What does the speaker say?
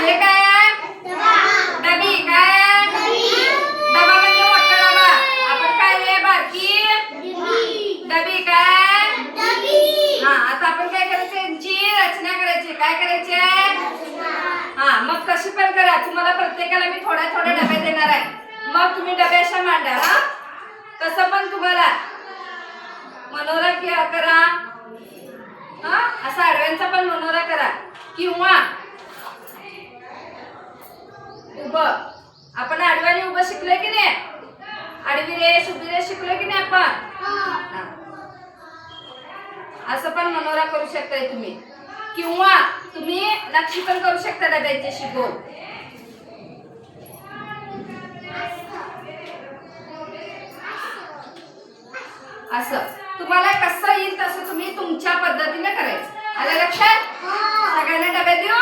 हे काय आहे? डबी. काय डबा म्हणजे मोठा डबा. आपण काय आहे? बारकी डबी. काय हा. आता आपण काय करायचं? यांची रचना करायची. काय करायची आहे? हा. मग कशी पण करा. तुम्हाला प्रत्येकाला मी थोड्या थोड्या डबे देणार आहे. मग तुम्ही डबे अशा मांडा. हा. कसं पण तुम्हाला मनोरा करा. हा. असा आडव्यांचा पण मनोरा करा किंवा उभं. आपण आडव्याने उभं शिकलोय की नाही? आडवी रेष उभी रेष शिकलोय की नाही आपण? असं पण मनोरा करू शकताय तुम्ही किंवा तुम्ही नक्षी पण करू शकता डब्याची शिकवून. असं तुम्हाला कसं येईल तसं तुम्ही तुमच्या पद्धतीने करायचं. आलं लक्षात? सगळ्यांना डबे देऊ.